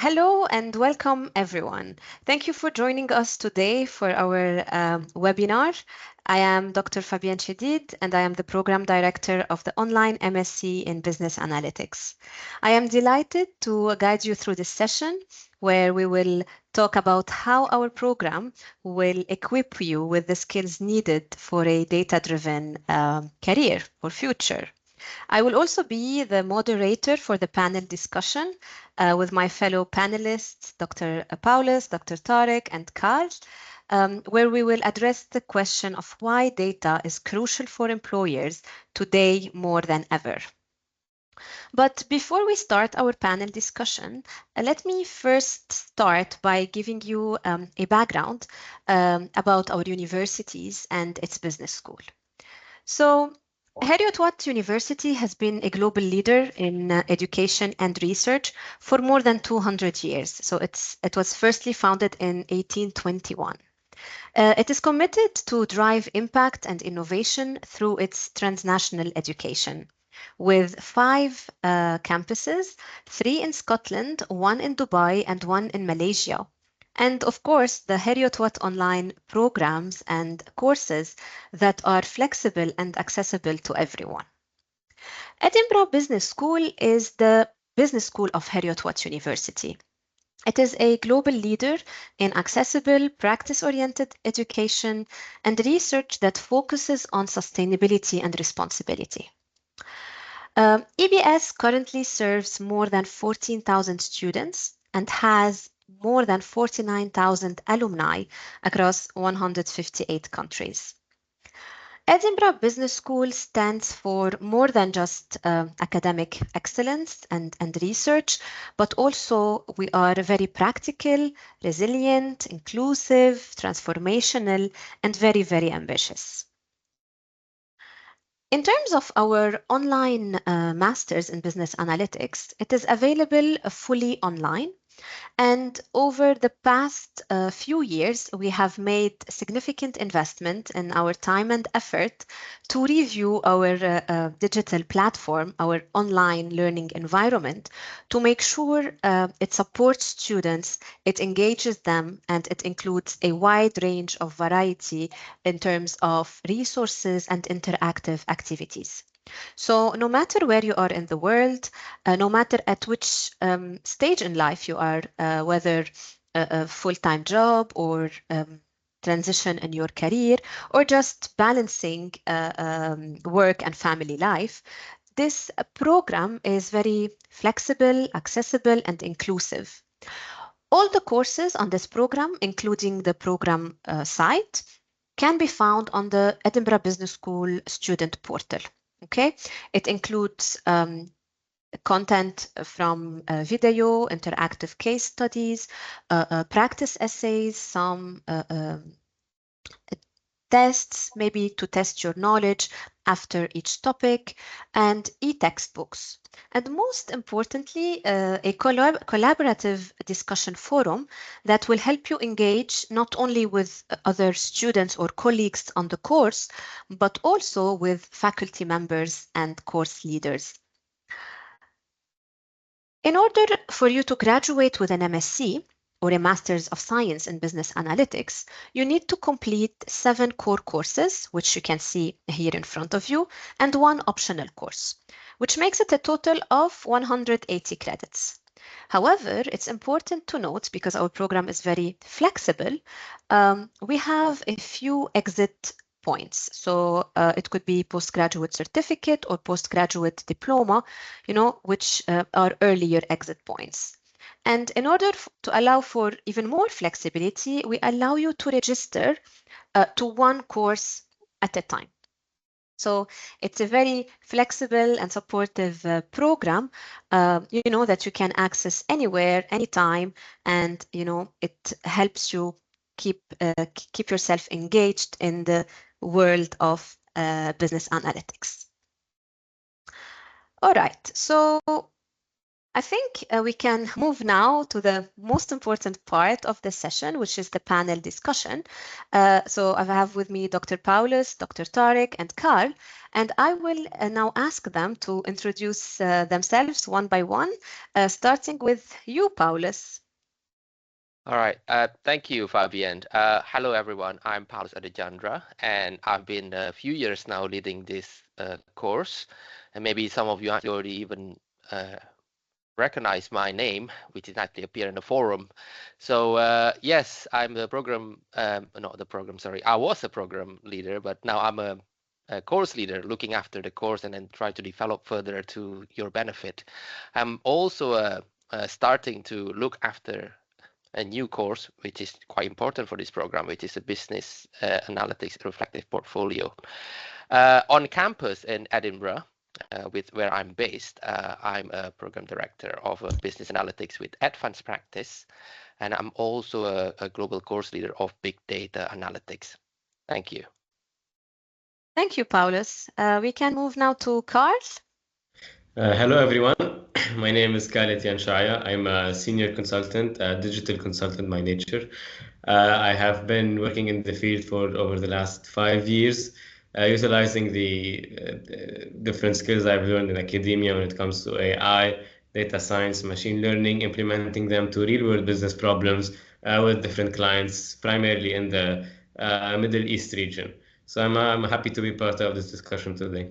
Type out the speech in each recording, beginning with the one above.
Hello and welcome everyone. Thank you for joining us today for our webinar. I am Dr. Fabienne Chedid and I am the Program Director of the online MSc in Business Analytics. I am delighted to guide you through this session where we will talk about how our program will equip you with the skills needed for a data-driven career or future. I will also be the moderator for the panel discussion with my fellow panelists, Dr. Paulus, Dr. Tarek, and Karl, where we will address the question of why data is crucial for employers today more than ever. But before we start our panel discussion, let me first start by giving you a background about our universities and its business school. So Heriot-Watt University has been a global leader in education and research for more than 200 years. So it was firstly founded in 1821. It is committed to drive impact and innovation through its transnational education, with 5 campuses, 3 in Scotland, 1 in Dubai, and 1 in Malaysia. And of course, the Heriot-Watt Online programs and courses that are flexible and accessible to everyone. Edinburgh Business School is the business school of Heriot-Watt University. It is a global leader in accessible, practice-oriented education and research that focuses on sustainability and responsibility. EBS currently serves more than 14,000 students and has more than 49,000 alumni across 158 countries. Edinburgh Business School stands for more than just academic excellence and research, but also we are very practical, resilient, inclusive, transformational, and very, very ambitious. In terms of our online Masters in Business Analytics, it is available fully online. And over the past few years, we have made significant investment in our time and effort to review our digital platform, our online learning environment, to make sure it supports students, it engages them, and it includes a wide range of variety in terms of resources and interactive activities. So no matter where you are in the world, no matter at which stage in life you are, whether a full-time job or transition in your career, or just balancing work and family life, this program is very flexible, accessible, and inclusive. All the courses on this program, including the program site, can be found on the Edinburgh Business School student portal. Okay, it includes content from video, interactive case studies, practice essays, some tests, maybe to test your knowledge after each topic, and e-textbooks. And most importantly, a collaborative discussion forum that will help you engage not only with other students or colleagues on the course, but also with faculty members and course leaders. In order for you to graduate with an MSc, or a Master's of Science in Business Analytics, you need to complete 7 core courses, which you can see here in front of you, and 1 optional course, which makes it a total of 180 credits. However, it's important to note, because our program is very flexible, we have a few exit points. So it could be postgraduate certificate or postgraduate diploma, which are earlier exit points. And in order to allow for even more flexibility, we allow you to register to 1 course at a time. So it's a very flexible and supportive program, that you can access anywhere, anytime, and it helps you keep yourself engaged in the world of business analytics. All right, so I think we can move now to the most important part of the session, which is the panel discussion. So I have with me Dr. Paulus, Dr. Tariq, and Carl, and I will now ask them to introduce themselves one by one, starting with you, Paulus. All right. Thank you, Fabienne. Hello, everyone. I'm Paulus Adejandra, and I've been a few years now leading this course. And maybe some of you actually already even recognize my name, which is actually appear in the forum. So yes, I'm the program, not the program, sorry. I was a program leader, but now I'm a course leader looking after the course and then try to develop further to your benefit. I'm also starting to look after a new course, which is quite important for this program, which is a business analytics reflective portfolio. On campus in Edinburgh, with where I'm based, I'm a program director of business analytics with advanced practice, and I'm also a global course leader of big data analytics. Thank you. Thank you, Paulus. We can move now to Carl. Hello, everyone. My name is Heriot-Watt Shaya. I'm a senior consultant, a digital consultant by nature. I have been working in the field for over the last 5 years, utilizing the different skills I've learned in academia when it comes to AI, data science, machine learning, implementing them to real-world business problems with different clients, primarily in the Middle East region. So I'm happy to be part of this discussion today.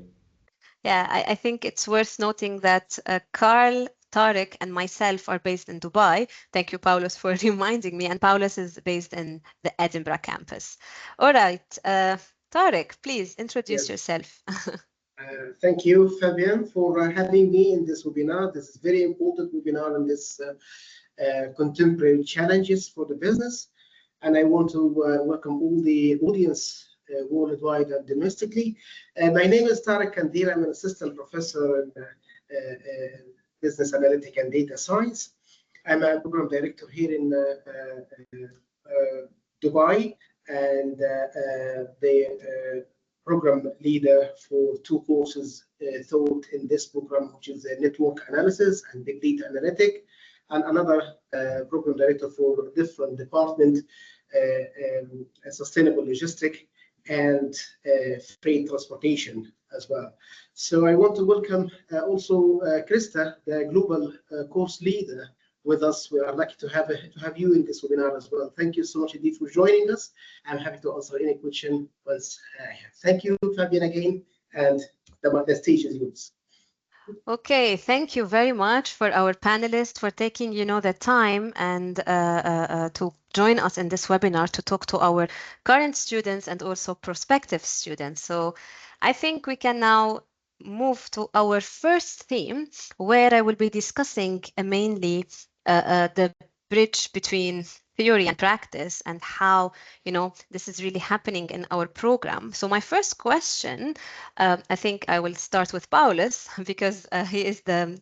Yeah, I think it's worth noting that Carl, Tariq, and myself are based in Dubai. Thank you, Paulus, for reminding me. And Paulus is based in the Edinburgh campus. All right, Tariq, please introduce yourself. Thank you, Fabienne, for having me in this webinar. This is a very important webinar in this contemporary challenges for the business. And I want to welcome all the audience worldwide and domestically. My name is Tariq Kandir. I'm an assistant professor in business analytics and data science. I'm a program director here in Dubai, and the program leader for 2 courses taught in this program, which is network analysis and big data analytics, and another program director for a different department, sustainable logistics and freight transportation as well. So I want to welcome also Krista, the global course leader, with us. We are lucky to have you in this webinar as well. Thank you so much indeed for joining us. I'm happy to answer any question once I have. Thank you, Fabienne, again, and the stage is yours. Okay, thank you very much for our panelists for taking, the time and to join us in this webinar to talk to our current students and also prospective students. So I think we can now move to our first theme, where I will be discussing mainly the bridge between theory and practice and how, this is really happening in our program. So my first question, I think I will start with Paulus because he is the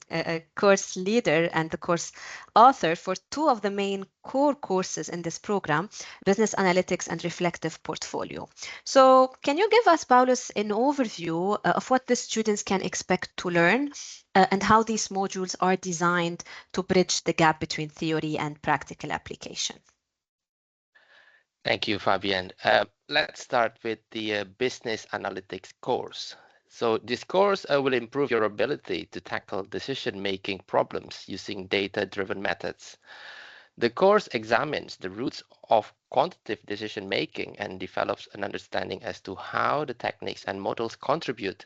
course leader and the course author for 2 of the main core courses in this program, Business Analytics and Reflective Portfolio. So can you give us, Paulus, an overview of what the students can expect to learn and how these modules are designed to bridge the gap between theory and practical application? Thank you, Fabienne. Let's start with the Business Analytics course. So this course will improve your ability to tackle decision-making problems using data-driven methods. The course examines the roots of quantitative decision-making and develops an understanding as to how the techniques and models contribute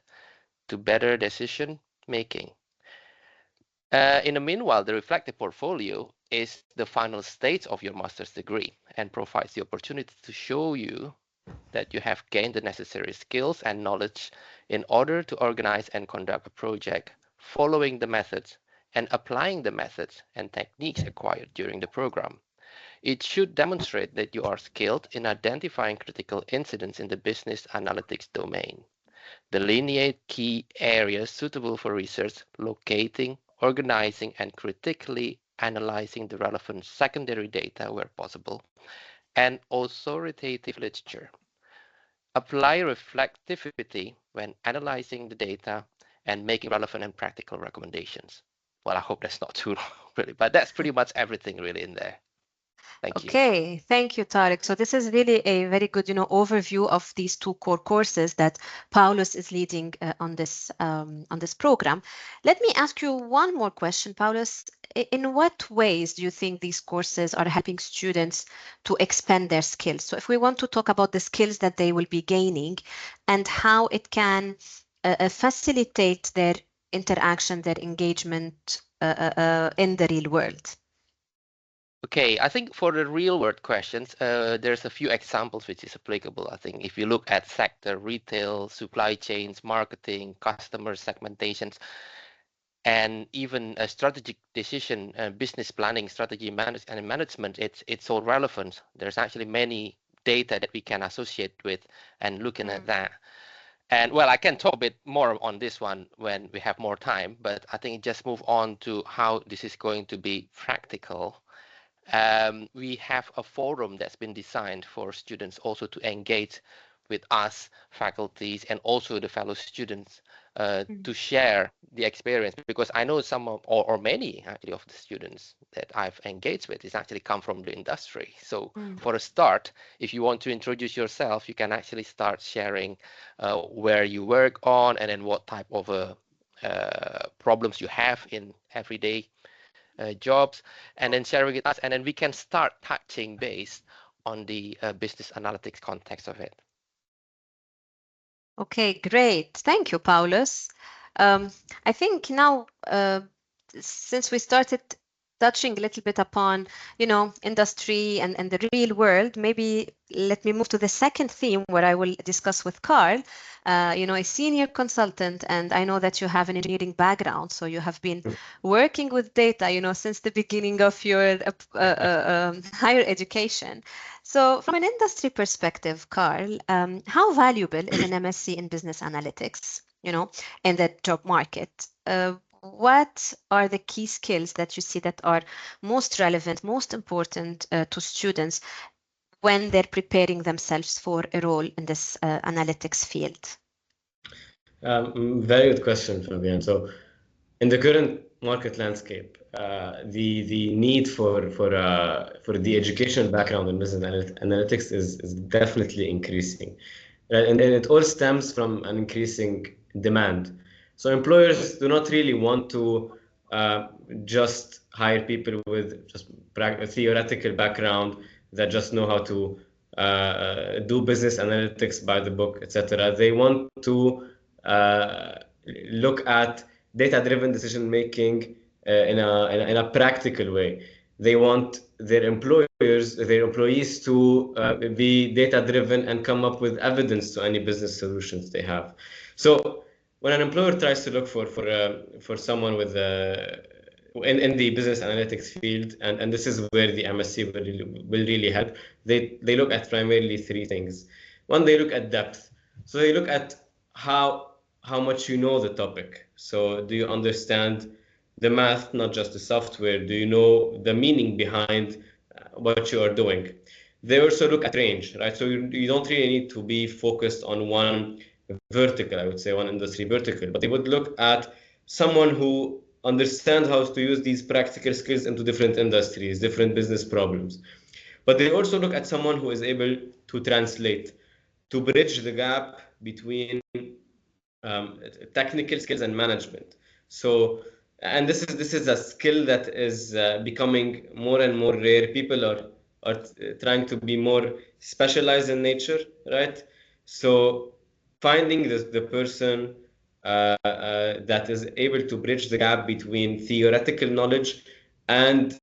to better decision-making. In the meanwhile, the reflective portfolio is the final stage of your master's degree and provides the opportunity to show you that you have gained the necessary skills and knowledge in order to organize and conduct a project following the methods and applying the methods and techniques acquired during the program. It should demonstrate that you are skilled in identifying critical incidents in the business analytics domain, delineate key areas suitable for research, locating, organizing, and critically analyzing the relevant secondary data where possible, and authoritative literature. Apply reflectivity when analyzing the data and making relevant and practical recommendations. Well, I hope that's not too long, really, but that's pretty much everything really in there. Thank you. Okay, thank you, Tariq. So this is really a very good, overview of these two core courses that Paulus is leading on this program. Let me ask you one more question, Paulus. In what ways do you think these courses are helping students to expand their skills? So if we want to talk about the skills that they will be gaining and how it can facilitate their interaction, their engagement in the real world. Okay, I think for the real world questions, there's a few examples which is applicable. I think if you look at sector, retail, supply chains, marketing, customer segmentations, and even a strategic decision, business planning, strategy and management, it's all relevant. There's actually many data that we can associate with and looking at that. And well, I can talk a bit more on this one when we have more time, but I think just move on to how this is going to be practical. We have a forum that's been designed for students also to engage with us, faculties, and also the fellow students to share the experience, because I know some of, or many actually of the students that I've engaged with is actually come from the industry. So for a start, if you want to introduce yourself, you can actually start sharing where you work on and then what type of problems you have in everyday jobs, and then sharing with us, and then we can start touching base on the business analytics context of it. Okay, great. Thank you, Paulus. I think now, since we started touching a little bit upon, industry and the real world, maybe let me move to the second theme where I will discuss with Carl, a senior consultant, and I know that you have an engineering background, so you have been working with data, since the beginning of your higher education. So from an industry perspective, Carl, how valuable is an MSc in Business Analytics, in the job market? What are the key skills that you see that are most relevant, most important to students when they're preparing themselves for a role in this analytics field? Very good question, Fabienne. So in the current market landscape, the need for the educational background in business analytics is definitely increasing, and it all stems from an increasing demand. So employers do not really want to just hire people with just a theoretical background that just know how to do business analytics by the book, etc. They want to look at data-driven decision making in a practical way. They want their employees to be data-driven and come up with evidence to any business solutions they have. So when an employer tries to look for someone with in the business analytics field, and this is where the MSc will really help, they look at primarily three things. One, they look at depth. So they look at how much you know the topic. So do you understand the math, not just the software? Do you know the meaning behind what you are doing? They also look at range, right? So you don't really need to be focused on one vertical, I would say, one industry vertical, but they would look at someone who understands how to use these practical skills into different industries, different business problems. But they also look at someone who is able to translate, to bridge the gap between technical skills and management. So, and this is a skill that is becoming more and more rare. People are trying to be more specialized in nature, right? So finding the person that is able to bridge the gap between theoretical knowledge and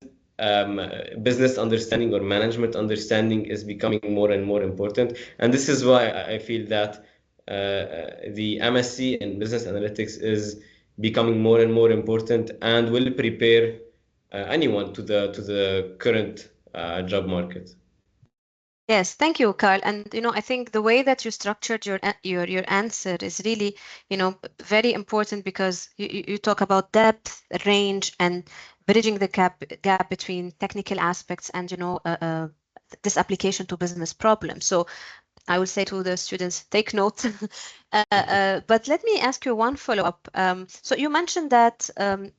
business understanding or management understanding is becoming more and more important. And this is why I feel that the MSc in Business Analytics is becoming more and more important and will prepare anyone to the current job market. Yes, thank you, Carl. And I think the way that you structured your answer is really, very important, because you talk about depth, range, and bridging the gap between technical aspects and this application to business problems. So I will say to the students, take note. But let me ask you one follow-up. So you mentioned that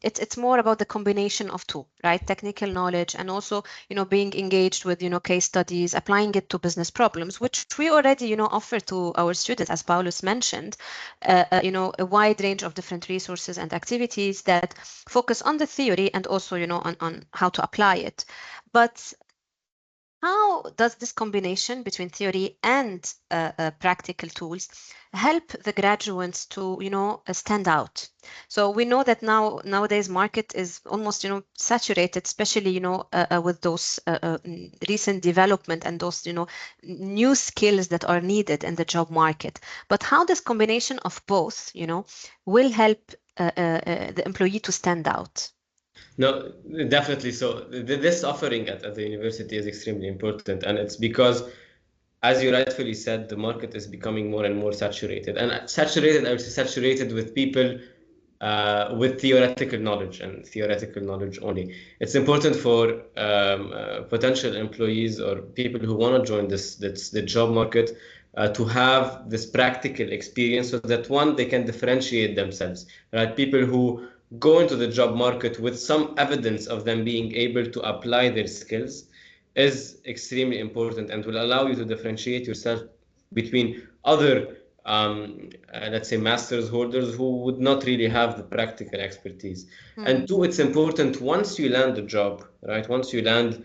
it's more about the combination of two, right? Technical knowledge and also, being engaged with, case studies, applying it to business problems, which we already, offer to our students, as Paulus mentioned, a wide range of different resources and activities that focus on the theory and also, on how to apply it. But how does this combination between theory and practical tools help the graduates to, stand out? So we know that nowadays market is almost, saturated, especially, with those recent development and those, new skills that are needed in the job market. But how this combination of both, will help the employee to stand out? No, definitely. So this offering at the university is extremely important, and it's because, as you rightfully said, the market is becoming more and more saturated. And saturated, I would say saturated with people with theoretical knowledge and theoretical knowledge only. It's important for potential employees or people who want to join the job market to have this practical experience, so that one, they can differentiate themselves, right? People who go into the job market with some evidence of them being able to apply their skills is extremely important and will allow you to differentiate yourself between other let's say master's holders who would not really have the practical expertise. And two, it's important once you land a job, right? Once you land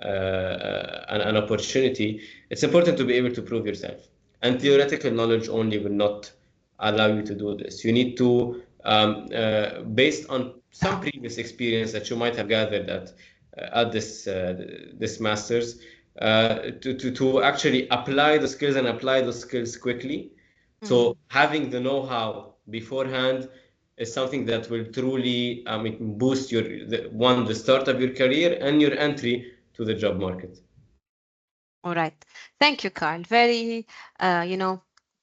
an opportunity, it's important to be able to prove yourself. And theoretical knowledge only will not allow you to do this. You need to, based on some previous experience that you might have gathered at this master's, to actually apply the skills and apply those skills quickly. So having the know-how beforehand is something that will truly boost the start of your career and your entry to the job market. All right. Thank you, Carl. Very,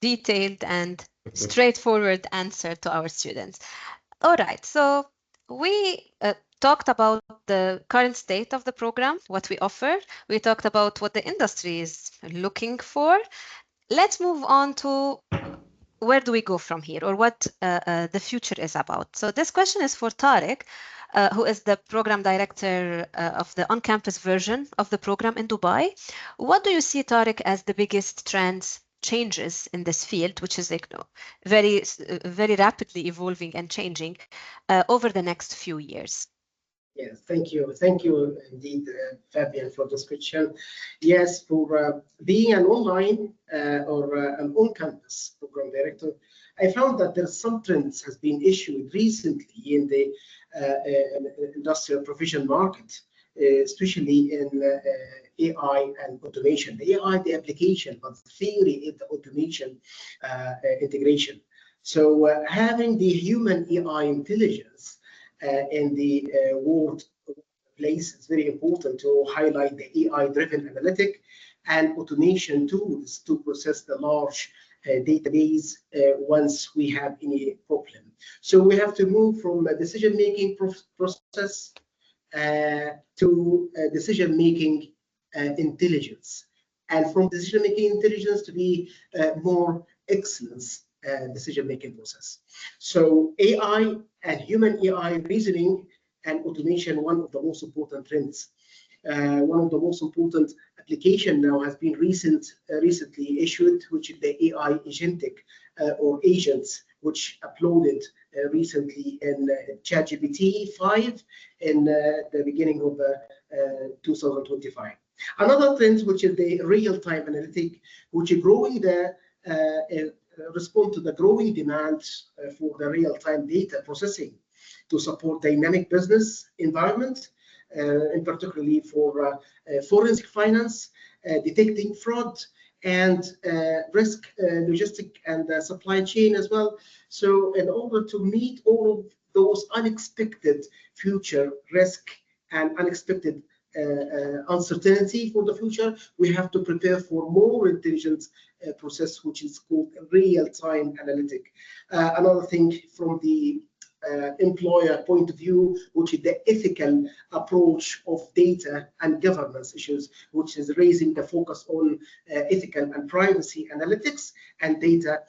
detailed and straightforward answer to our students. All right. So we talked about the current state of the program, what we offer. We talked about what the industry is looking for. Let's move on to where do we go from here, or what the future is about. So this question is for Tariq, who is the program director of the on-campus version of the program in Dubai. What do you see, Tariq, as the biggest trends, changes in this field, which is very, very rapidly evolving and changing over the next few years? Yes, thank you indeed, Fabienne, for this question. Yes, for being an online or an on-campus program director, I found that there are some trends has been issued recently in the industrial profession market, especially in AI and automation. The AI, the application, but the theory is the automation integration. So having the human AI intelligence in the workplace, it's very important to highlight the AI-driven analytic and automation tools to process the large database once we have any problem. So we have to move from a decision-making process to decision-making intelligence, and from decision-making intelligence to be more excellence decision-making process. So AI and human AI reasoning and automation, one of the most important trends. One of the most important application now has been recently issued, which is the AI agentic or agents, which uploaded recently in ChatGPT 5 in the beginning of 2025. Another trend, which is the real-time analytic, which is growing the respond to the growing demand for the real-time data processing to support dynamic business environment, in particularly for forensic finance, detecting fraud, and risk, logistic, and supply chain as well. So in order to meet all of those unexpected future risk and unexpected uncertainty for the future, we have to prepare for more intelligent process, which is called real-time analytic. Another thing from the employer point of view, which is the ethical approach of data and governance issues, which is raising the focus on ethical and privacy analytics and data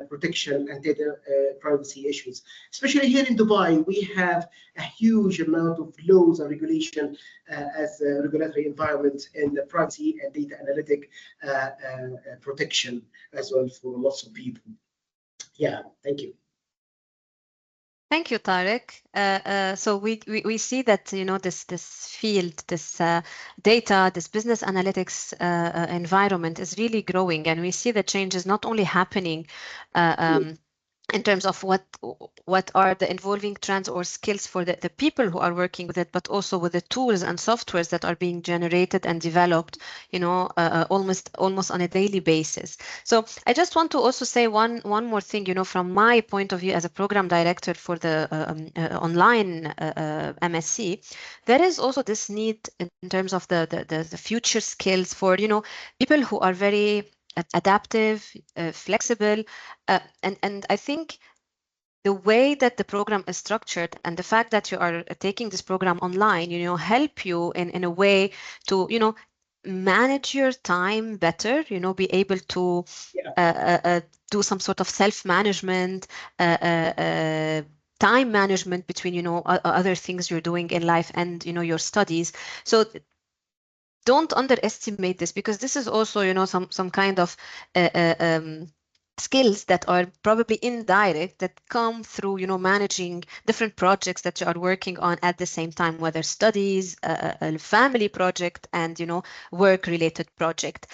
protection and data privacy issues. Especially here in Dubai, we have a huge amount of laws and regulation as a regulatory environment in the privacy and data analytic protection as well for lots of people. Yeah, thank you. Thank you, Tarek. So we see that this field, this data, this business analytics environment is really growing, and we see the changes not only happening in terms of what are the evolving trends or skills for the people who are working with it, but also with the tools and softwares that are being generated and developed, almost on a daily basis. So I just want to also say one more thing, from my point of view as a program director for the online MSc, there is also this need in terms of the future skills for people who are very adaptive, flexible, and I think the way that the program is structured and the fact that you are taking this program online, help you in a way to, manage your time better, be able to do some sort of self-management, time management between, other things you're doing in life and, your studies. So don't underestimate this, because this is also, some kind of skills that are probably indirect that come through, managing different projects that you are working on at the same time, whether studies, a family project, and, work-related project.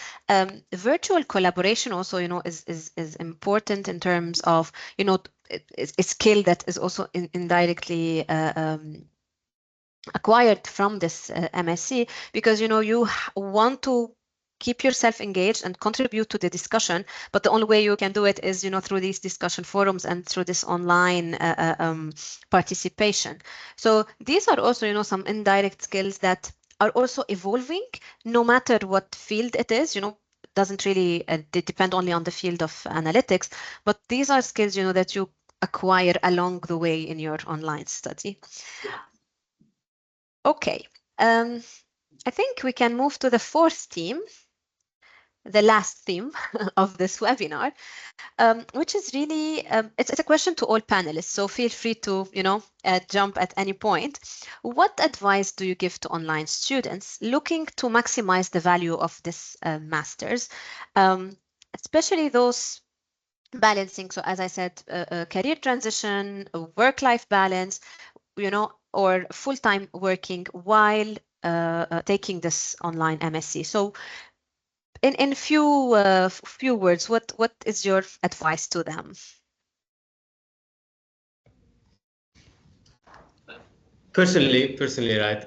Virtual collaboration also, is important in terms of, a skill that is also indirectly acquired from this MSc, because you want to keep yourself engaged and contribute to the discussion, but the only way you can do it is through these discussion forums and through this online participation. So these are also some indirect skills that are also evolving, no matter what field it is. Doesn't really depend only on the field of analytics, but these are skills that you acquire along the way in your online study. Okay, I think we can move to the fourth theme, the last theme of this webinar, which is really, it's a question to all panelists, so feel free to, jump at any point. What advice do you give to online students looking to maximize the value of this master's, especially those balancing, so as I said, career transition, work-life balance, or full-time working while taking this online MSc. So in few words, what is your advice to them? Personally, right,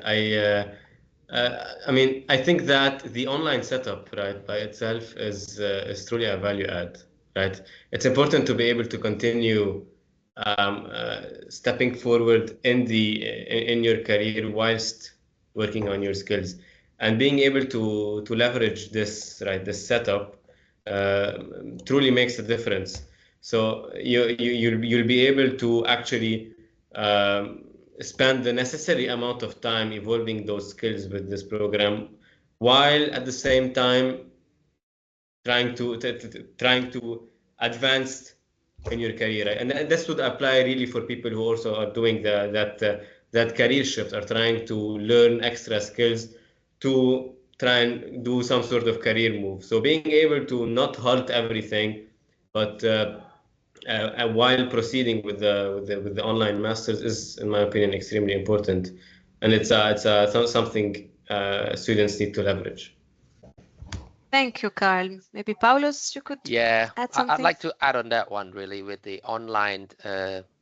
I mean, I think that the online setup, right, by itself is truly a value add, right? It's important to be able to continue stepping forward in your career whilst working on your skills, and being able to leverage this, right, this setup truly makes a difference. So you'll be able to actually spend the necessary amount of time evolving those skills with this program, while at the same time trying to advance in your career. And this would apply really for people who also are doing that career shift, are trying to learn extra skills to try and do some sort of career move. So being able to not halt everything, but while proceeding with the online masters is, in my opinion, extremely important, and it's something students need to leverage. Thank you, Carl. Maybe Paulus, you could add something? I'd like to add on that one, really, with the online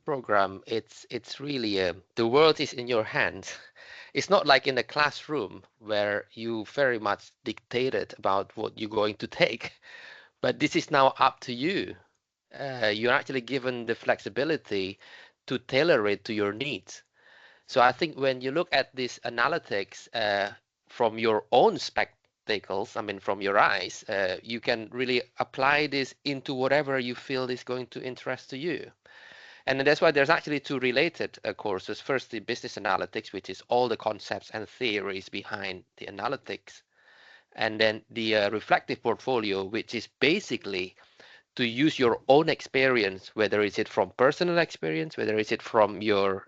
program. It's really the world is in your hands. It's not like in a classroom where you very much dictated about what you're going to take, but this is now up to you. You're actually given the flexibility to tailor it to your needs. So I think when you look at this analytics from your own spectacles, I mean, from your eyes, you can really apply this into whatever you feel is going to interest to you. And that's why there's actually two related courses. First, the business analytics, which is all the concepts and theories behind the analytics. And then the reflective portfolio, which is basically to use your own experience, whether it's it from personal experience, whether it's it from your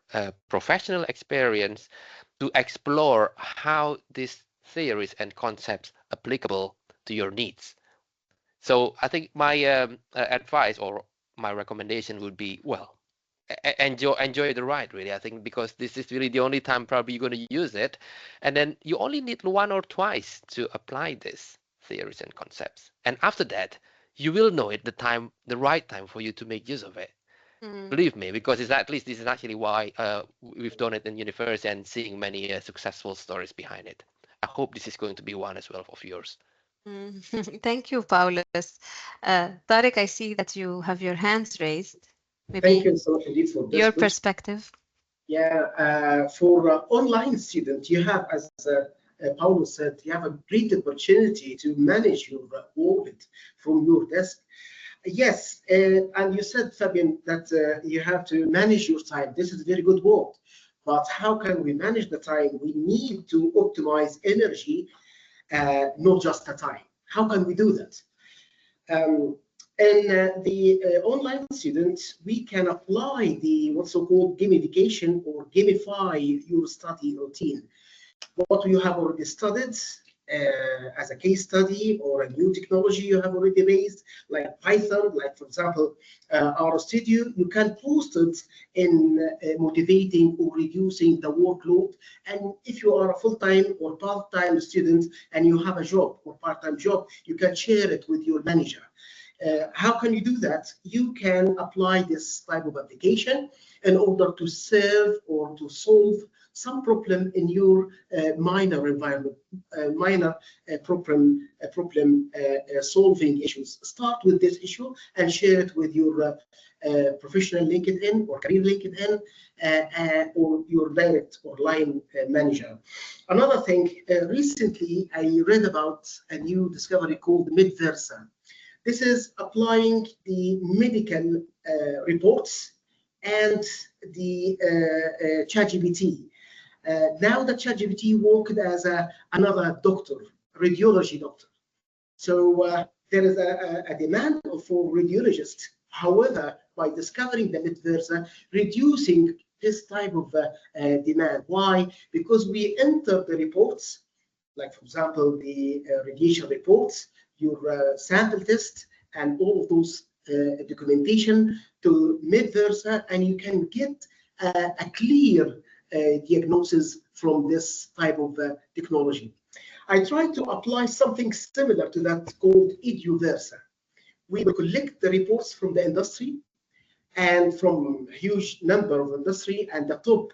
professional experience, to explore how these theories and concepts applicable to your needs. So I think my advice or my recommendation would be, well, enjoy the ride, really. I think because this is really the only time probably you're going to use it, and then you only need one or twice to apply these theories and concepts, and after that you will know it the right time for you to make use of it. Believe me, because it's at least this is actually why we've done it in university and seeing many successful stories behind it. I hope this is going to be one as well of yours. Thank you, Paulus. Tariq, I see that you have your hands raised. Maybe Thank you so much indeed for this your question. perspective. Yeah, for online students, you have, as Paulo said, you have a great opportunity to manage your workload from your desk. Yes, and you said, Fabienne, that you have to manage your time. This is a very good word. But how can we manage the time? We need to optimize energy, not just the time. How can we do that? In the online students, we can apply the what's so-called gamification or gamify your study routine. What you have already studied as a case study or a new technology you have already raised, like Python, like for example, our studio, you can post it in motivating or reducing the workload. And if you are a full-time or part-time student and you have a job or part-time job, you can share it with your manager. How can you do that? You can apply this type of application in order to serve or to solve some problem in your minor environment, problem solving issues. Start with this issue and share it with your professional LinkedIn or career LinkedIn or your direct or line manager. Another thing, recently I read about a new discovery called Midversa. This is applying the medical reports and the ChatGPT. Now the ChatGPT worked as another doctor, radiology doctor. So there is a demand for radiologists. However, by discovering the Midversa, reducing this type of demand. Why? Because we enter the reports, like for example, the radiation reports, your sample test, and all of those documentation to Midversa, and you can get a clear diagnosis from this type of technology. I tried to apply something similar to that called EduVersa. We will collect the reports from the industry and from a huge number of industry, and the top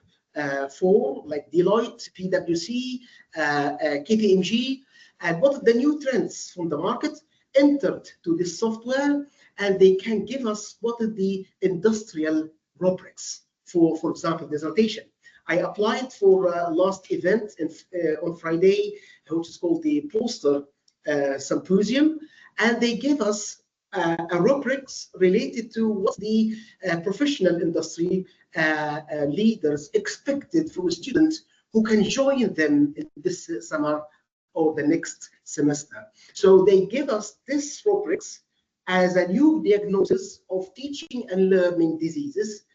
4 like Deloitte, PwC, KPMG, and what are the new trends from the market entered to this software, and they can give us what are the industrial rubrics for example, dissertation. I applied for last event on Friday, which is called the Poster Symposium, and they give us a rubrics related to what the professional industry leaders expected from students who can join them in this summer or the next semester. So they give us this rubrics as a new diagnosis of teaching and learning diseases.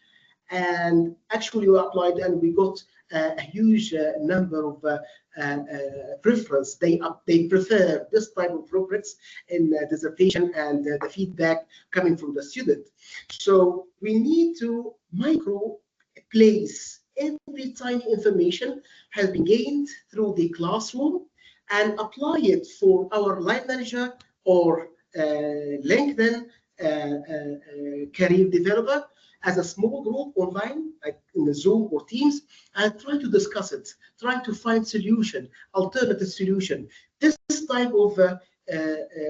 And actually we applied and we got a huge number of preference. They prefer this type of rubrics in dissertation, and the feedback coming from the student. So we need to micro place every tiny information has been gained through the classroom and apply it for our line manager or LinkedIn career developer as a small group online, like in the Zoom or Teams, and try to discuss it, try to find solution, alternative solution. This type of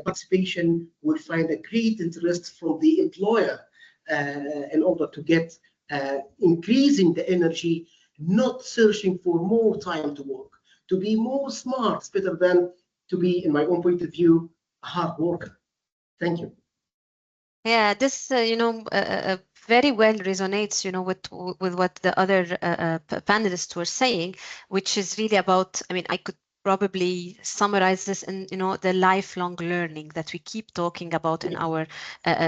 participation will find a great interest from the employer in order to get increasing the energy, not searching for more time to work. To be more smart is better than to be, in my own point of view, a hard worker. Thank you. Yeah, this very well resonates, with what the other panelists were saying, which is really about. I mean, I could probably summarize this in the lifelong learning that we keep talking about in our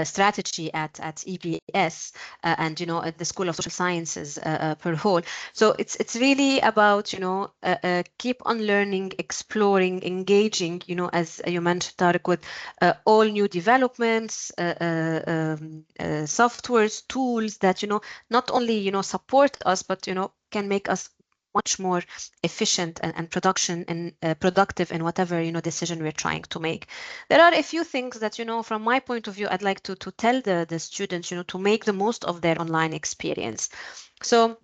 strategy at EBS and at the School of Social Sciences per whole. So it's really about keep on learning, exploring, engaging, as you mentioned, Tariq, with all new developments, softwares, tools that not only support us, but can make us much more efficient and production and productive in whatever decision we're trying to make. There are a few things that from my point of view I'd like to tell the students to make the most of their online experience. So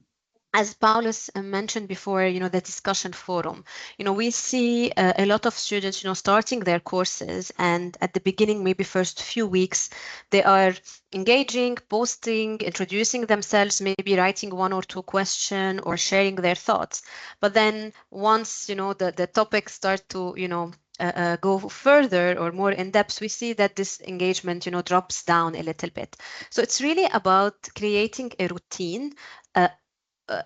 as Paulus mentioned before, the discussion forum, we see a lot of students, starting their courses, and at the beginning, maybe first few weeks, they are engaging, posting, introducing themselves, maybe writing one or two questions or sharing their thoughts. But then once, the topics start to, go further or more in depth, we see that this engagement, drops down a little bit. So it's really about creating a routine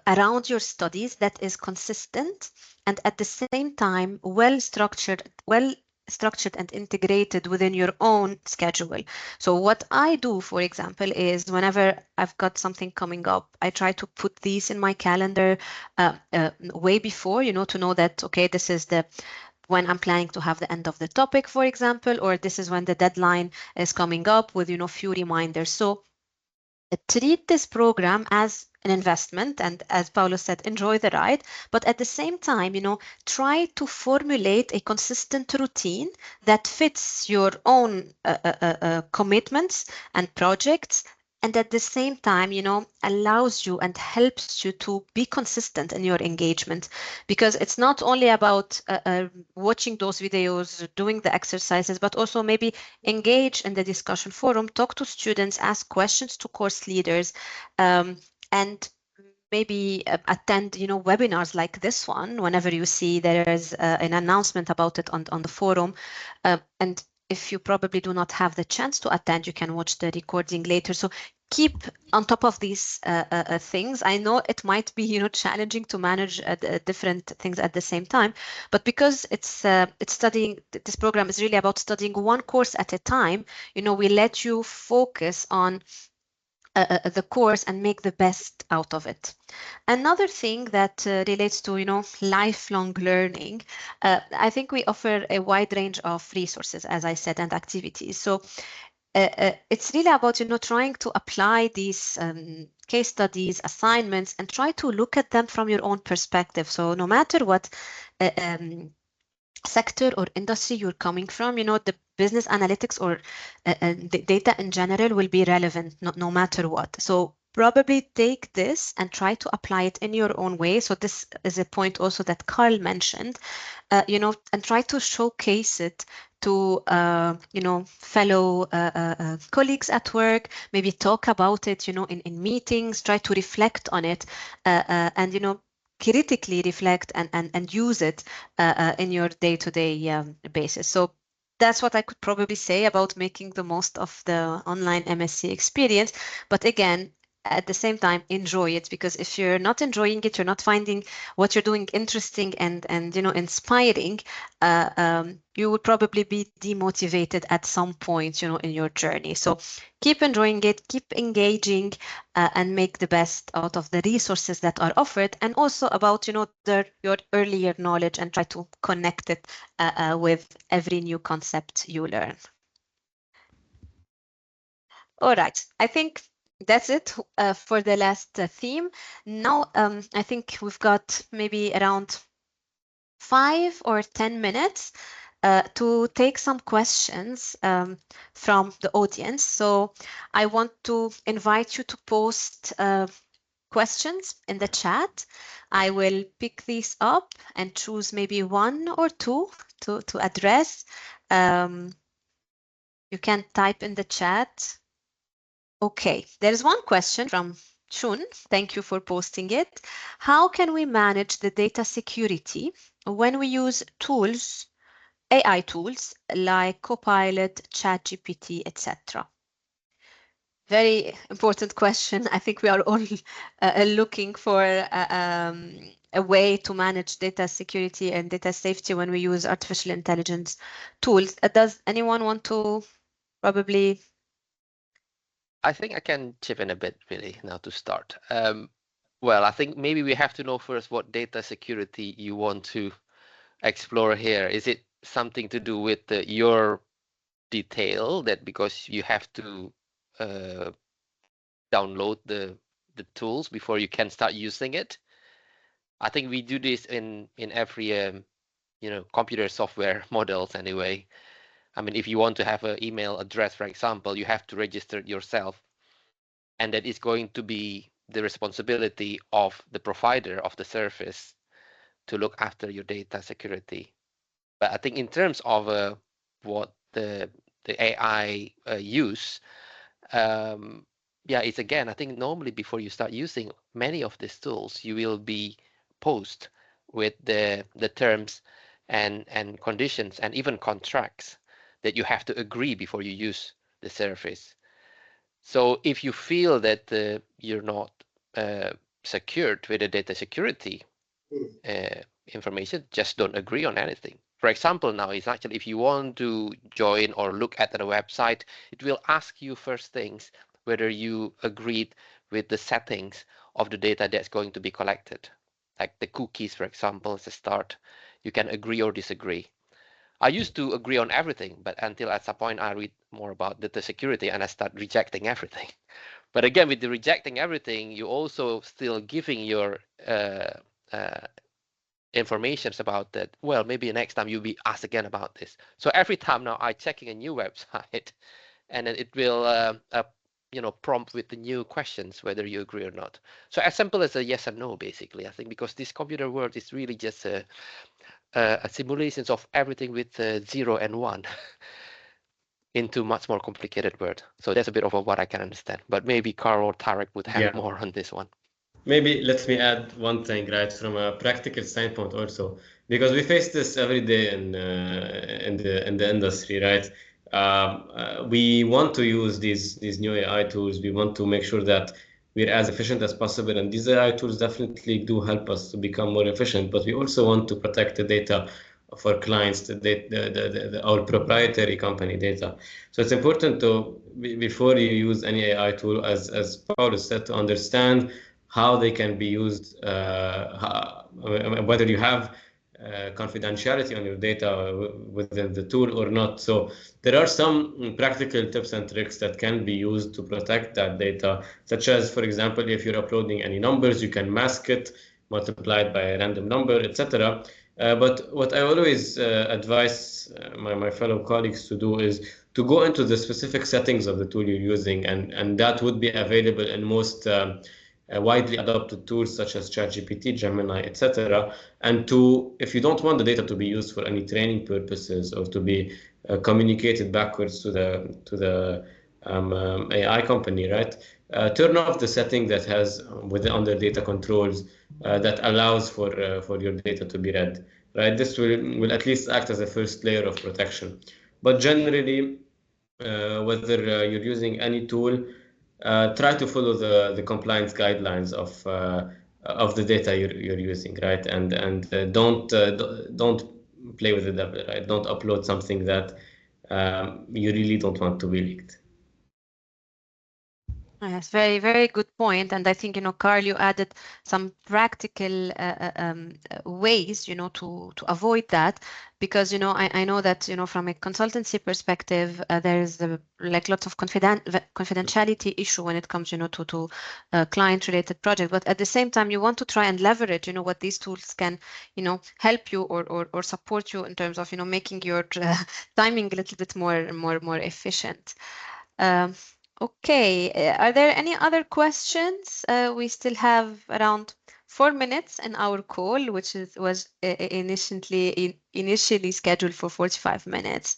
around your studies that is consistent and at the same time well structured and integrated within your own schedule. So what I do, for example, is whenever I've got something coming up, I try to put these in my calendar way before, to know that, okay, this is when I'm planning to have the end of the topic, for example, or this is when the deadline is coming up with, few reminders. So treat this program as an investment, and as Paulo said, enjoy the ride, but at the same time, try to formulate a consistent routine that fits your own commitments and projects, and at the same time, allows you and helps you to be consistent in your engagement, because it's not only about watching those videos, doing the exercises, but also maybe engage in the discussion forum, talk to students, ask questions to course leaders, and maybe attend webinars like this one whenever you see there is an announcement about it on the forum. And if you probably do not have the chance to attend, you can watch the recording later. So keep on top of these things. I know it might be challenging to manage different things at the same time, but because it's studying, this program is really about studying one course at a time, we let you focus on the course and make the best out of it. Another thing that relates to lifelong learning, I think we offer a wide range of resources, as I said, and activities. So it's really about trying to apply these case studies, assignments, and try to look at them from your own perspective. So no matter what sector or industry you're coming from, the business analytics or the data in general will be relevant no matter what. So probably take this and try to apply it in your own way. So this is a point also that Carl mentioned, and try to showcase it to, fellow colleagues at work, maybe talk about it, in meetings, try to reflect on it, and, critically reflect and use it in your day-to-day basis. So that's what I could probably say about making the most of the online MSc experience. But again, at the same time, enjoy it, because if you're not enjoying it, you're not finding what you're doing interesting and inspiring, you would probably be demotivated at some point, in your journey. So keep enjoying it, keep engaging, and make the best out of the resources that are offered, and also about your earlier knowledge, and try to connect it with every new concept you learn. All right, I think that's it for the last theme. Now, I think we've got maybe around 5 or 10 minutes to take some questions from the audience. So I want to invite you to post questions in the chat. I will pick these up and choose maybe one or two to address. You can type in the chat. Okay, there's one question from Shun. Thank you for posting it. How can we manage the data security when we use tools, AI tools like Copilot, ChatGPT, etc.? Very important question. I think we are all looking for a way to manage data security and data safety when we use artificial intelligence tools. Does anyone want to probably? I think I can chip in a bit really now to start. Well, I think maybe we have to know first what data security you want to explore here. Is it something to do with your detail, that because you have to download the tools before you can start using it? I think we do this in every computer software models anyway. I mean, if you want to have an email address, for example, you have to register it yourself, and that is going to be the responsibility of the provider of the service to look after your data security. But I think in terms of what the AI use, yeah, it's again, I think normally before you start using many of these tools, you will be posed with the terms and conditions and even contracts that you have to agree before you use the service. So if you feel that you're not secured with the data security information, just don't agree on anything. For example, now it's actually, if you want to join or look at the website, it will ask you first things whether you agreed with the settings of the data that's going to be collected. Like the cookies, for example, as a start, you can agree or disagree. I used to agree on everything, but until at some point I read more about data security and I start rejecting everything. But again, with the rejecting everything, you also still giving your informations about that. Well, maybe next time you'll be asked again about this. So every time now I checking a new website, and then it will prompt with the new questions whether you agree or not. So as simple as a yes and no, basically. I think because this computer world is really just a simulations of everything with 0 and 1 into much more complicated word. So that's a bit of what I can understand. But maybe Carl or Tarek would have more on this one. Maybe let me add one thing, right, from a practical standpoint also, because we face this every day in the industry, right? We want to use these new AI tools. We want to make sure that we're as efficient as possible, and these AI tools definitely do help us to become more efficient. But we also want to protect the data of our clients, our proprietary company data. So it's important to, before you use any AI tool, as Paul said, to understand how they can be used, whether you have confidentiality on your data within the tool or not. So there are some practical tips and tricks that can be used to protect that data, such as, for example, if you're uploading any numbers, you can mask it, multiply it by a random number, etc. But what I always advise my fellow colleagues to do is to go into the specific settings of the tool you're using, and that would be available in most widely adopted tools such as ChatGPT, Gemini, etc. And to, if you don't want the data to be used for any training purposes or to be communicated backwards to the AI company, right? Turn off the setting that has under data controls that allows for your data to be read, right? This will at least act as a first layer of protection. But generally, whether you're using any tool, try to follow the compliance guidelines of the data you're using, right? And don't play with the devil, right? Don't upload something that you really don't want to be leaked. Yes, very, very good point. And I think, Carl, you added some practical ways, to avoid that, because, I know that, from a consultancy perspective, there's like lots of confidentiality issue when it comes, to client-related project. But at the same time, you want to try and leverage, what these tools can, help you or support you in terms of, making your timing a little bit more efficient. Okay, are there any other questions? We still have around 4 minutes in our call, which was initially scheduled for 45 minutes.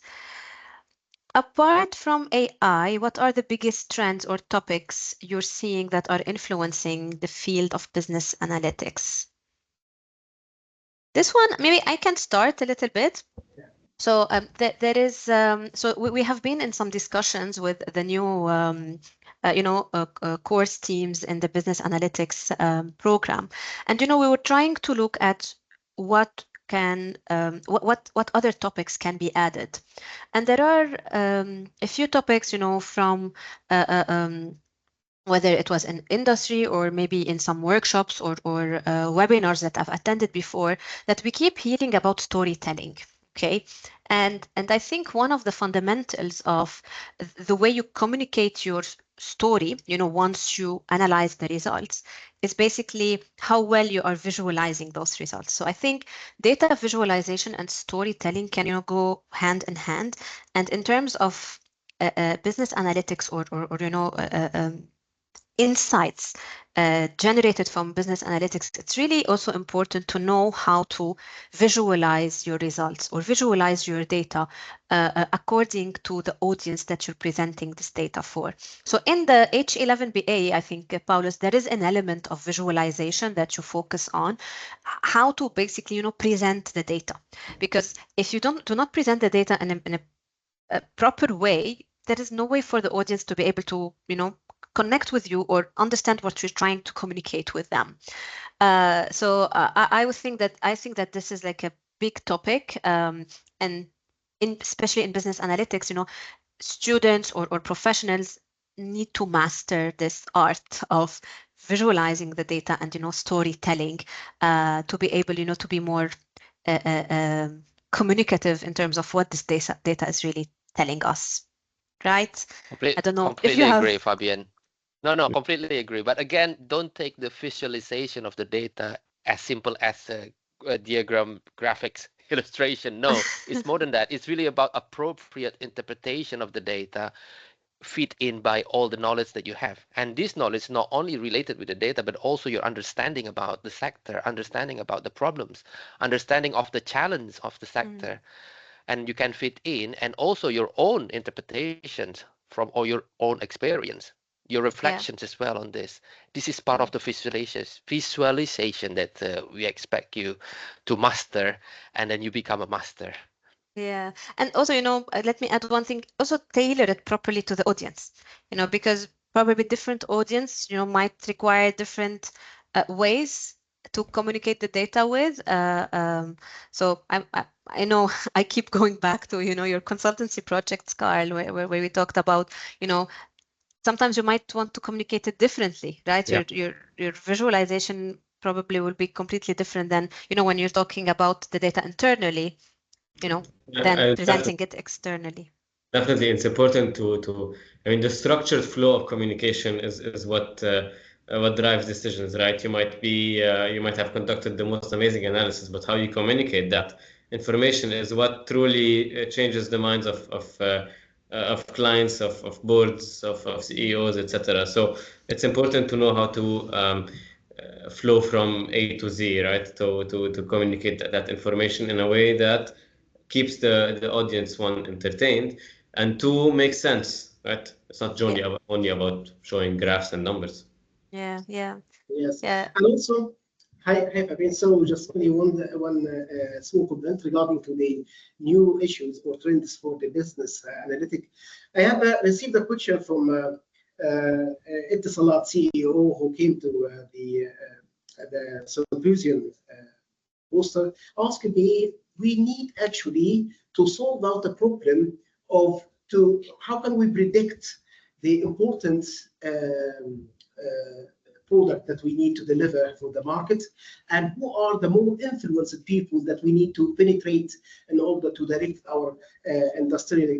Apart from AI, what are the biggest trends or topics you're seeing that are influencing the field of business analytics? This one, maybe I can start a little bit. So there is, so we have been in some discussions with the new course teams in the business analytics program. And, we were trying to look at what other topics can be added. And there are a few topics, from whether it was in industry or maybe in some workshops or webinars that I've attended before, that we keep hearing about storytelling. Okay, and I think one of the fundamentals of the way you communicate your story, once you analyze the results, is basically how well you are visualizing those results. So I think data visualization and storytelling can, go hand in hand. And in terms of business analytics or insights generated from business analytics, it's really also important to know how to visualize your results or visualize your data according to the audience that you're presenting this data for. So in the H11BA, I think, Paulus, there is an element of visualization that you focus on, how to basically, present the data. Because if you do not present the data in a proper way, there is no way for the audience to be able to, connect with you or understand what you're trying to communicate with them. So I think that this is like a big topic, and especially in business analytics, students or professionals need to master this art of visualizing the data and storytelling to be able to be more communicative in terms of what this data is really telling us, right? I don't know if you have... Completely agree, Fabienne. No, completely agree. But again, don't take the visualization of the data as simple as a diagram, graphics, illustration. No, it's more than that. It's really about appropriate interpretation of the data fit in by all the knowledge that you have. And this knowledge is not only related with the data, but also your understanding about the sector, understanding about the problems, understanding of the challenge of the sector. And you can fit in, and also your own interpretations from or your own experience, your reflections as well on this. This is part of the visualization that we expect you to master, and then you become a master. Yeah, and also, let me add one thing, also tailor it properly to the audience, because probably different audience, might require different ways to communicate the data with. So I know I keep going back to, your consultancy projects, Carl, where we talked about, sometimes you might want to communicate it differently, right? Yeah. Your visualization probably will be completely different than, when you're talking about the data internally, than presenting it externally. Definitely, it's important to the structured flow of communication is what drives decisions, right? You might have conducted the most amazing analysis, but how you communicate that information is what truly changes the minds of clients, of boards, of CEOs, etc. So it's important to know how to flow from A to Z, right? To communicate that information in a way that keeps the audience, one, entertained, and two, makes sense, right? It's not only about showing graphs and numbers. Yeah. Yes. Yeah. And also, hi Fabienne. So just only one small comment regarding to the new issues or trends for the business analytic. I have received a question from Etisalat CEO who came to the symposium poster, asking me, we need actually to solve out the problem of how can we predict the important product that we need to deliver for the market, and who are the more influenced people that we need to penetrate in order to direct our industrial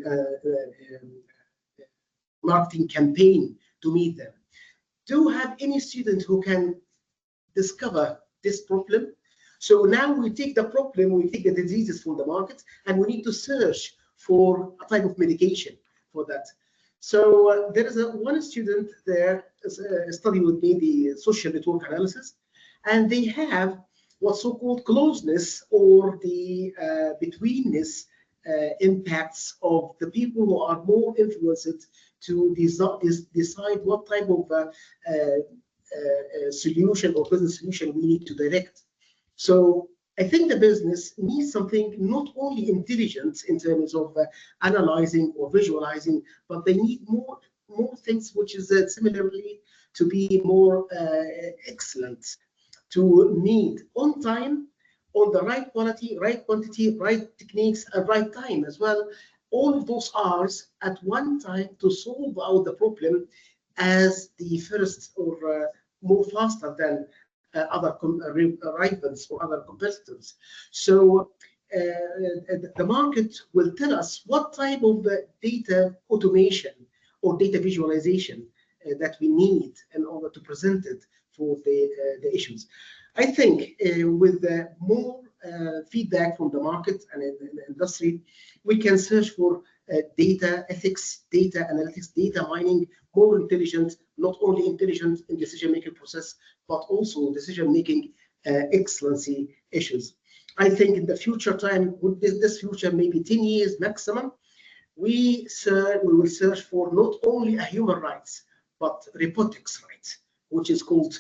marketing campaign to meet them. Do you have any student who can discover this problem? So now we take the problem, we take the diseases from the market, and we need to search for a type of medication for that. So there is one student there studying with me the social network analysis, and they have what's so-called closeness or the betweenness impacts of the people who are more influenced to decide what type of solution or business solution we need to direct. So I think the business needs something not only intelligent in terms of analyzing or visualizing, but they need more things which is similarly to be more excellent, to meet on time, on the right quality, right quantity, right techniques, and right time as well. All of those R's at one time to solve out the problem as the first or more faster than other rivals or other competitors. So the market will tell us what type of data automation or data visualization that we need in order to present it for the issues. I think with more feedback from the market and in the industry, we can search for data ethics, data analytics, data mining, more intelligent, not only intelligent in decision-making process, but also decision-making excellency issues. I think in the future time, with this future, maybe 10 years maximum, we will search for not only a human rights, but robotics rights, which is called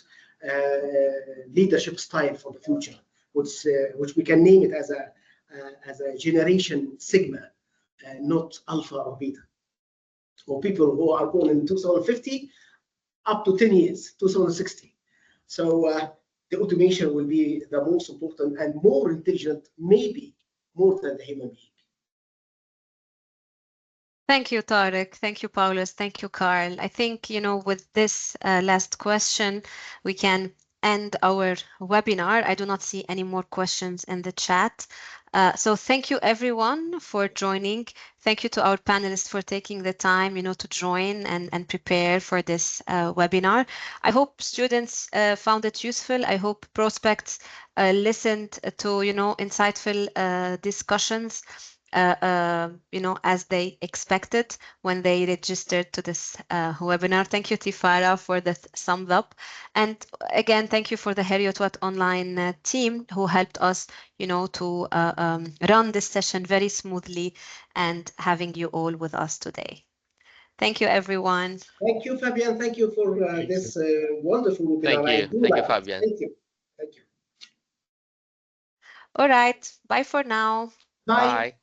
leadership style for the future, which we can name it as a generation sigma, not alpha or beta, or people who are born in 2050 up to 10 years, 2060. So the automation will be the most important and more intelligent, maybe more than the human being. Thank you, Tarek. Thank you, Paulus. Thank you, Carl. I think, with this last question, we can end our webinar. I do not see any more questions in the chat. So thank you, everyone, for joining. Thank you to our panelists for taking the time, to join and prepare for this webinar. I hope students found it useful. I hope prospects listened to, insightful discussions. As they expected when they registered to this webinar. Thank you, Tifara, for the thumbs up. And again, thank you for the Heriot-Watt Online team who helped us, to run this session very smoothly and having you all with us today. Thank you, everyone. Thank you, Fabienne. Thank you for this wonderful webinar. Thank you. Thank you, Fabienne. Thank you. Thank you. All right. Bye for now. Bye. Bye.